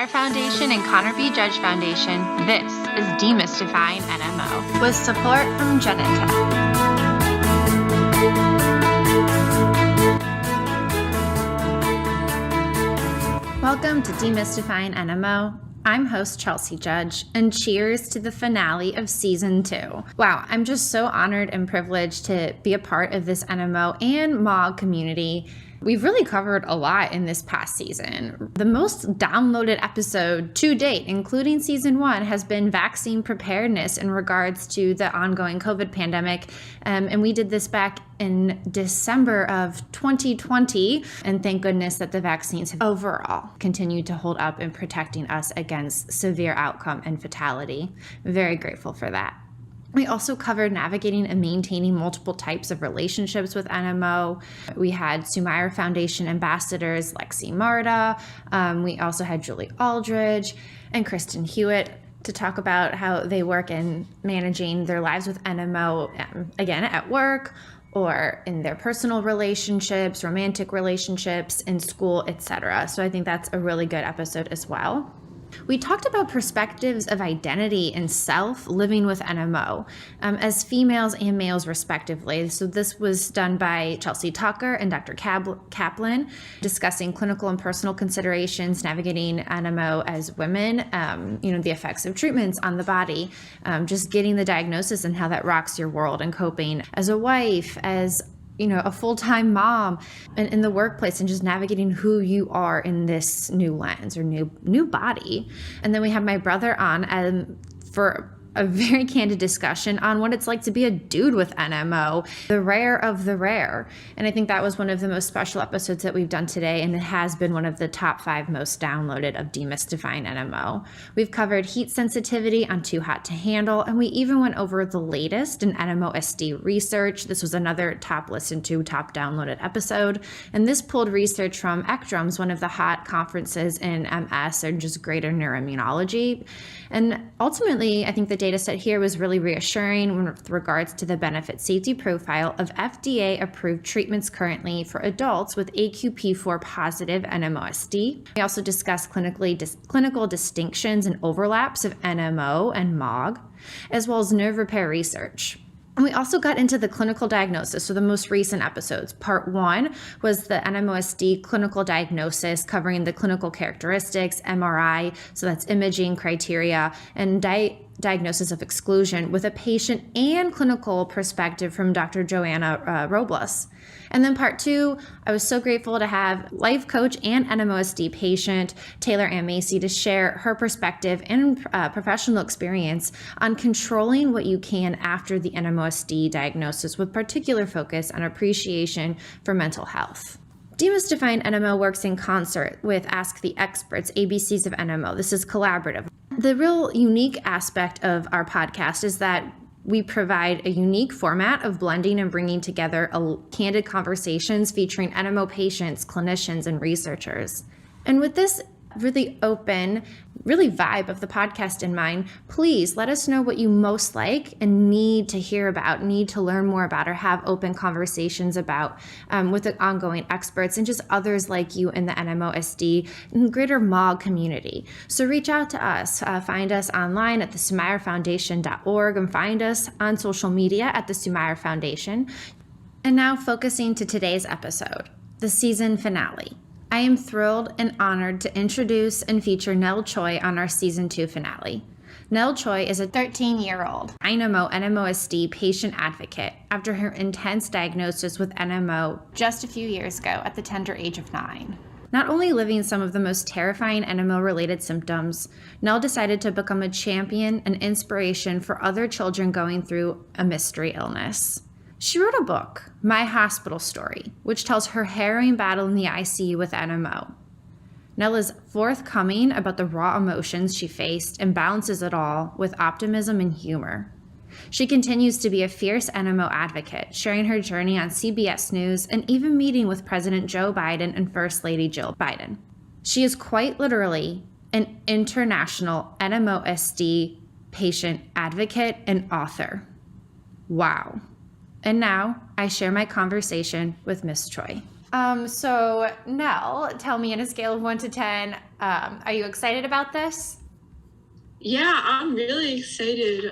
Sumire Foundation and Connor B. Judge Foundation, this is Demystifying NMO, with support from Genentech. Welcome to Demystifying NMO. I'm host Chelsey Judge, and cheers to the finale of Season 2. Wow, I'm just so honored and privileged to be a part of this NMO and MOG community. We've really covered a lot in this past season. The most downloaded episode to date, including Season 1, has been vaccine preparedness in regards to the ongoing COVID pandemic. And we did this back in December of 2020. And thank goodness that the vaccines have overall continued to hold up in protecting us against severe outcome and fatality. Very grateful for that. We also covered navigating and maintaining multiple types of relationships with NMO. We had Sumire Foundation ambassadors Lexi Marta. We also had Julie Aldridge and Kristen Hewitt to talk about how they work in managing their lives with NMO, again, at work or in their personal relationships, romantic relationships, in school, etc. So I think that's a really good episode as well. We talked about perspectives of identity and self living with NMO as females and males respectively. So this was done by Chelsey Tucker and Dr. Kaplan, discussing clinical and personal considerations, navigating NMO as women, the effects of treatments on the body, just getting the diagnosis and how that rocks your world, and coping as a wife, as a full-time mom, and in the workplace, and just navigating who you are in this new lens or new body. And then we have my brother on for a very candid discussion on what it's like to be a dude with NMO, the rare of the rare. And I think that was one of the most special episodes that we've done today, and it has been one of the top 5 most downloaded of Demystifying NMO. We've covered heat sensitivity on Too Hot to Handle, and we even went over the latest in NMOSD research. This was another top listened to, top downloaded episode, and this pulled research from ECTRIMS, one of the hot conferences in MS, or just greater neuroimmunology. And ultimately, I think the data set here was really reassuring with regards to the benefit safety profile of FDA approved treatments currently for adults with AQP4 positive NMOSD. We also discussed clinical distinctions and overlaps of NMO and MOG, as well as nerve repair research. And we also got into the clinical diagnosis, so the most recent episodes. Part 1 was the NMOSD clinical diagnosis, covering the clinical characteristics, MRI, so that's imaging criteria, and diagnosis of exclusion with a patient and clinical perspective from Dr. Joanna Robles. And then part 2, I was so grateful to have life coach and NMOSD patient Taylor Ann Macy to share her perspective and professional experience on controlling what you can after the NMOSD diagnosis, with particular focus on appreciation for mental health. Demystifying NMO works in concert with Ask the Experts, ABCs of NMO. This is collaborative. The real unique aspect of our podcast is that we provide a unique format of blending and bringing together candid conversations featuring NMO patients, clinicians, and researchers. And with this really open, really vibe of the podcast in mind, please let us know what you most like and need to hear about, need to learn more about, or have open conversations about with the ongoing experts and just others like you in the NMOSD and greater MOG community. So reach out to us. Find us online at thesumirefoundation.org and find us on social media at the Sumire Foundation. And now focusing to today's episode, the season finale. I am thrilled and honored to introduce and feature Nell Choi on our Season 2 finale. Nell Choi is a 13-year-old NMOSD patient advocate after her intense diagnosis with NMO just a few years ago at the tender age of 9. Not only living some of the most terrifying NMO-related symptoms, Nell decided to become a champion and inspiration for other children going through a mystery illness. She wrote a book, My Hospital Story, which tells her harrowing battle in the ICU with NMO. Nell is forthcoming about the raw emotions she faced and balances it all with optimism and humor. She continues to be a fierce NMO advocate, sharing her journey on CBS News and even meeting with President Joe Biden and First Lady Jill Biden. She is quite literally an international NMOSD patient advocate and author. Wow. And now I share my conversation with Ms. Choi. So Nell, tell me on a scale of 1 to 10, are you excited about this? Yeah, I'm really excited.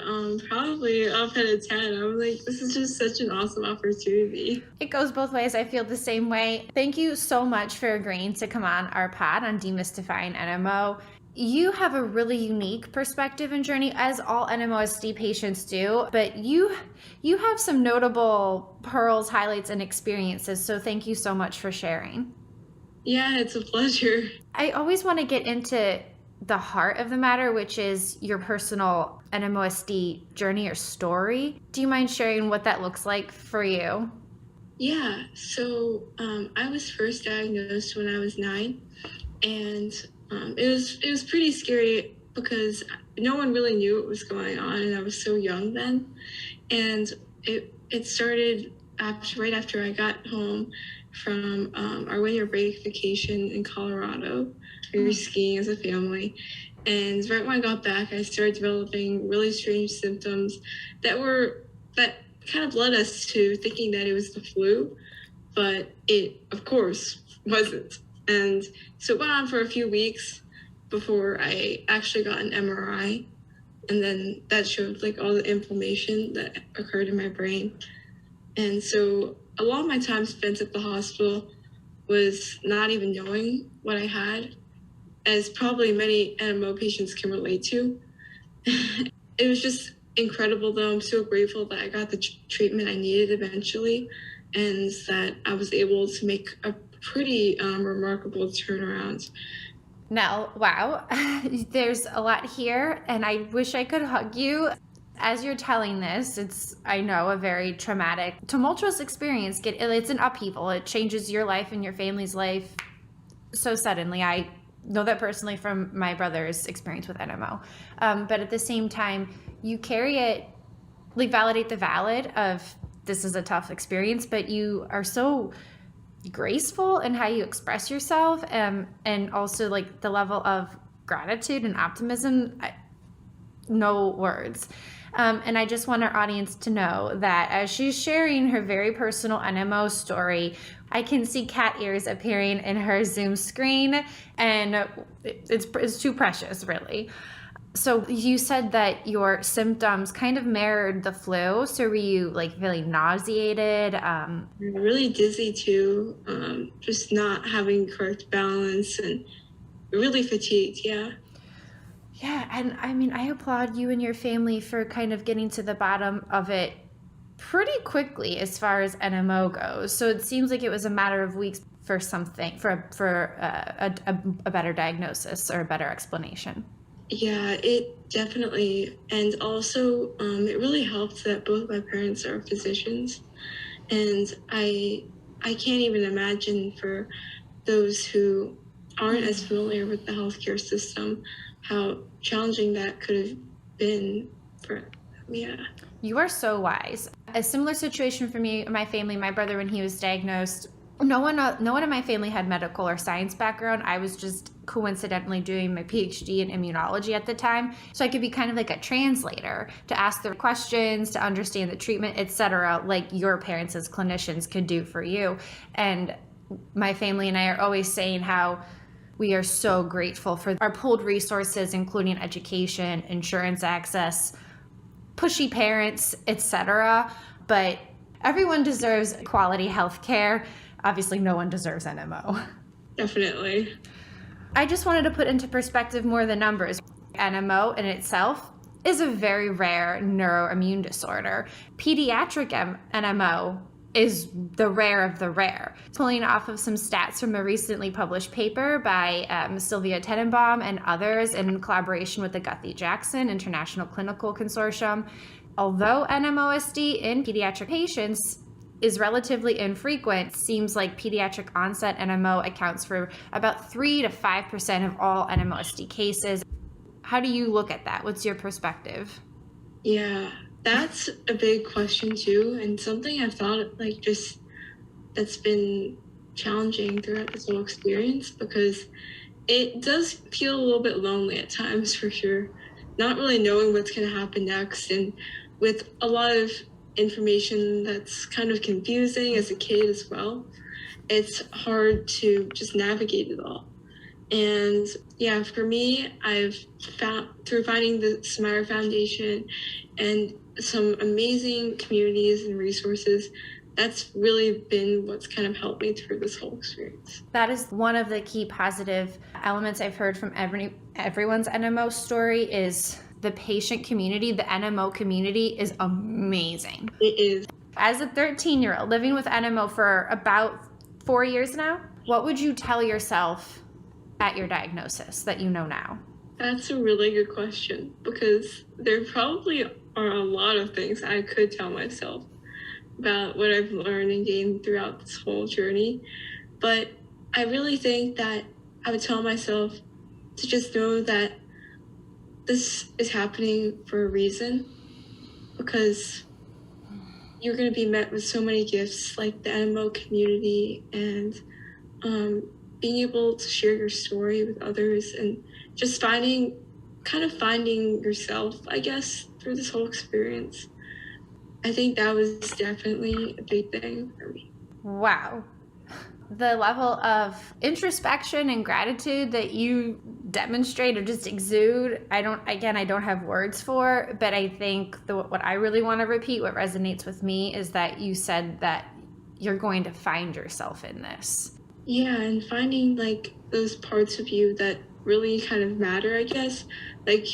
Probably up at a 10. I'm like, this is just such an awesome opportunity. It goes both ways. I feel the same way. Thank you so much for agreeing to come on our pod on Demystifying NMO. You have a really unique perspective and journey, as all NMOSD patients do, but you have some notable pearls, highlights, and experiences. So thank you so much for sharing. Yeah, it's a pleasure. I always want to get into the heart of the matter, which is your personal NMOSD journey or story. Do you mind sharing what that looks like for you? Yeah, so I was first diagnosed when I was 9, and it was pretty scary because no one really knew what was going on, and I was so young then. And it started right after I got home from our winter break vacation in Colorado. We were skiing as a family. And right when I got back, I started developing really strange symptoms that kind of led us to thinking that it was the flu, but it, of course, wasn't. And so it went on for a few weeks before I actually got an MRI. And then that showed like all the inflammation that occurred in my brain. And so a lot of my time spent at the hospital was not even knowing what I had, as probably many NMO patients can relate to. It was just incredible, though. I'm so grateful that I got the treatment I needed eventually, and that I was able to make a pretty remarkable turnaround. Nell, wow, there's a lot here, and I wish I could hug you. As you're telling this, it's, I know, a very traumatic, tumultuous experience. It's an upheaval. It changes your life and your family's life so suddenly. I know that personally from my brother's experience with NMO. But at the same time, you carry it, like, validate the valid of this is a tough experience, but you are so graceful in how you express yourself, and also like the level of gratitude and optimism, no words. And I just want our audience to know that as she's sharing her very personal NMO story, I can see cat ears appearing in her Zoom screen, and it's too precious, really. So you said that your symptoms kind of mirrored the flu. So were you like really nauseated? Really dizzy too, just not having correct balance and really fatigued, yeah. Yeah, and I mean, I applaud you and your family for kind of getting to the bottom of it pretty quickly as far as NMO goes. So it seems like it was a matter of weeks for something, for a better diagnosis or a better explanation. Yeah, it definitely, and also it really helped that both my parents are physicians, and I can't even imagine for those who aren't as familiar with the healthcare system how challenging that could have been for them. Yeah. You are so wise. A similar situation for me, my family, my brother, when he was diagnosed, no one in my family had medical or science background. I was just coincidentally doing my PhD in immunology at the time, so I could be kind of like a translator to ask the questions, to understand the treatment, etc., like your parents as clinicians could do for you. And my family and I are always saying how we are so grateful for our pooled resources, including education, insurance access, pushy parents, etc. But everyone deserves quality health care. Obviously, no one deserves NMO. Definitely. I just wanted to put into perspective more the numbers. NMO in itself is a very rare neuroimmune disorder. Pediatric NMO is the rare of the rare. Pulling off of some stats from a recently published paper by Sylvia Tenenbaum and others in collaboration with the Guthrie-Jackson International Clinical Consortium. Although NMOSD in pediatric patients is relatively infrequent, seems like pediatric onset NMO accounts for about 3 to 5% of all NMOSD cases. How do you look at that? What's your perspective? Yeah, that's a big question too, and something I've thought like just that's been challenging throughout this whole experience, because it does feel a little bit lonely at times, for sure. Not really knowing what's going to happen next, and with a lot of information that's kind of confusing as a kid as well. it's hard to just navigate it all. And yeah, for me, I've found through finding the Smire Foundation and some amazing communities and resources, that's really been what's kind of helped me through this whole experience. That is one of the key positive elements I've heard from everyone's NMO story is the patient community. The NMO community is amazing. It is. As a 13-year-old living with NMO for about 4 years now, what would you tell yourself at your diagnosis that you know now? That's a really good question, because there probably are a lot of things I could tell myself about what I've learned and gained throughout this whole journey. But I really think that I would tell myself to just know that this is happening for a reason, because you're going to be met with so many gifts like the NMO community and being able to share your story with others and just finding yourself, I guess, through this whole experience. I think that was definitely a big thing for me. Wow. The level of introspection and gratitude that you demonstrate or just exude, I don't have words for, but I think what I really want to repeat, what resonates with me, is that you said that you're going to find yourself in this. Yeah, and finding like those parts of you that really kind of matter, I guess, like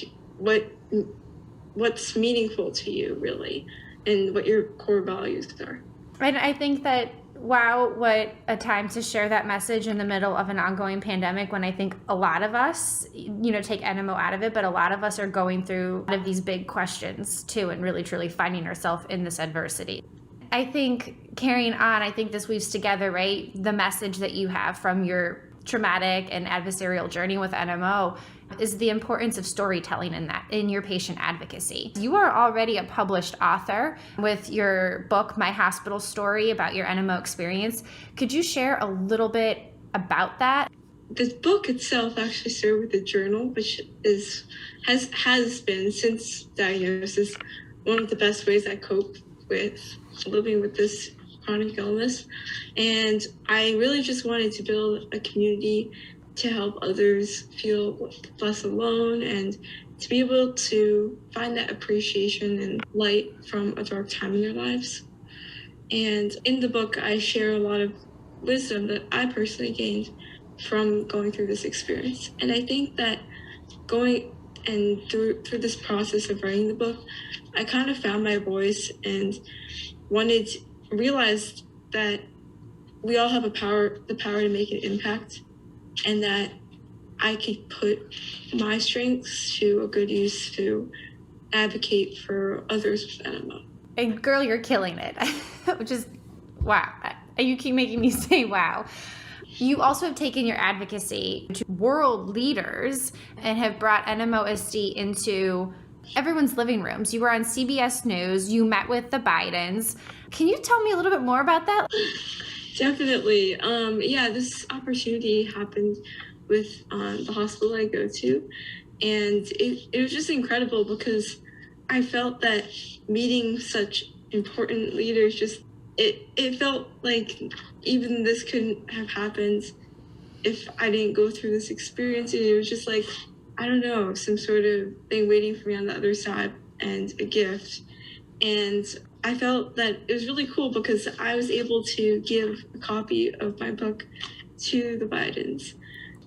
what's meaningful to you really, and what your core values are. And I think that, wow, what a time to share that message in the middle of an ongoing pandemic, when I think a lot of us, take NMO out of it, but a lot of us are going through one of these big questions too, and really truly finding ourselves in this adversity. I think carrying on, I think this weaves together, right? The message that you have from your traumatic and adversarial journey with NMO is the importance of storytelling in your patient advocacy. You are already a published author with your book, My Hospital Story, about your NMO experience. Could you share a little bit about that? The book itself actually started with a journal, which has been since diagnosis one of the best ways I cope with living with this chronic illness. And I really just wanted to build a community to help others feel less alone and to be able to find that appreciation and light from a dark time in their lives. And in the book, I share a lot of wisdom that I personally gained from going through this experience. And I think that going and through this process of writing the book, I kind of found my voice and realized that we all have the power to make an impact, and that I could put my strengths to a good use to advocate for others with NMO. And girl, you're killing it, which is wow. You keep making me say wow. You also have taken your advocacy to world leaders and have brought NMOSD into everyone's living rooms. You were on CBS News. You met with the Bidens. Can you tell me a little bit more about that? Definitely. This opportunity happened with the hospital I go to. And it was just incredible, because I felt that meeting such important leaders, it felt like even this couldn't have happened if I didn't go through this experience. And it was just like, I don't know, some sort of thing waiting for me on the other side, and a gift. And I felt that it was really cool, because I was able to give a copy of my book to the Bidens,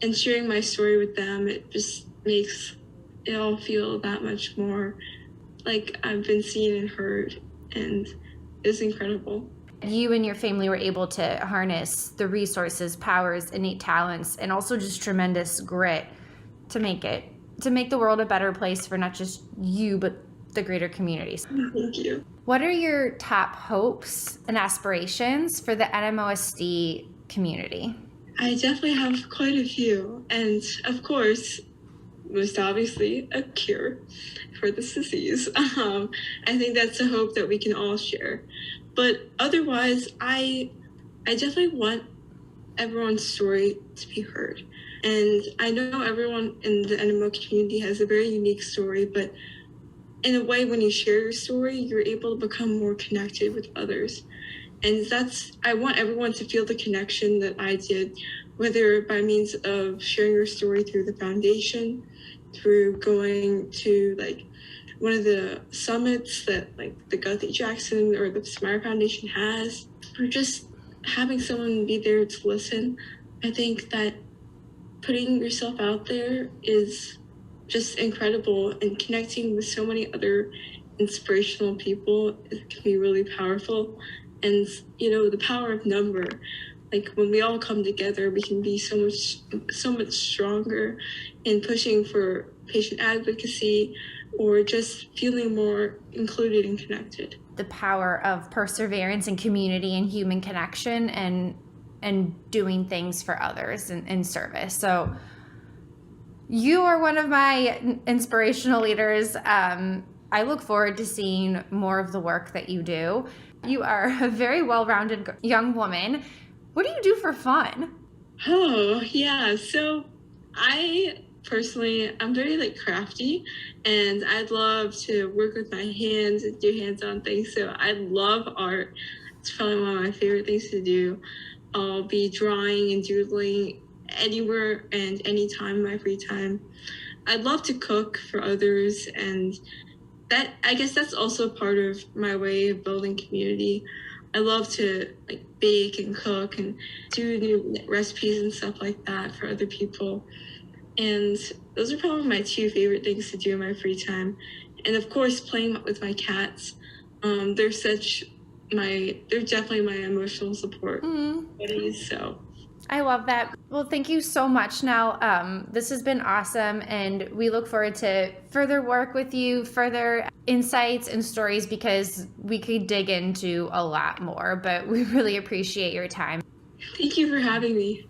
and sharing my story with them, it just makes it all feel that much more like I've been seen and heard, and it's incredible. You and your family were able to harness the resources, powers, innate talents, and also just tremendous grit to make the world a better place for not just you, but the greater communities. Thank you. What are your top hopes and aspirations for the NMOSD community? I definitely have quite a few. And of course, most obviously, a cure for this disease. I think that's a hope that we can all share. But otherwise, I definitely want everyone's story to be heard. And I know everyone in the NMO community has a very unique story, but in a way, when you share your story, you're able to become more connected with others. And I want everyone to feel the connection that I did, whether by means of sharing your story through the foundation, through going to like one of the summits that like the Guthrie Jackson or the Smire Foundation has, or just having someone be there to listen. I think that putting yourself out there is just incredible, and connecting with so many other inspirational people can be really powerful. And the power of number, like when we all come together, we can be so much stronger in pushing for patient advocacy or just feeling more included and connected. The power of perseverance and community and human connection and doing things for others in service. So you are one of my inspirational leaders. I look forward to seeing more of the work that you do. You are a very well-rounded young woman. What do you do for fun? Oh, yeah. So I'm very crafty, and I'd love to work with my hands and do hands-on things. So I love art. It's probably one of my favorite things to do. I'll be drawing and doodling anywhere and anytime in my free time. I'd love to cook for others, and I guess that's also part of my way of building community. I love to bake and cook and do new recipes and stuff like that for other people. And those are probably my two favorite things to do in my free time. And of course, playing with my cats. They're definitely my emotional support buddies. So I love that. Well, thank you so much, Nell. This has been awesome, and we look forward to further work with you, further insights and stories, because we could dig into a lot more, but we really appreciate your time. Thank you for having me.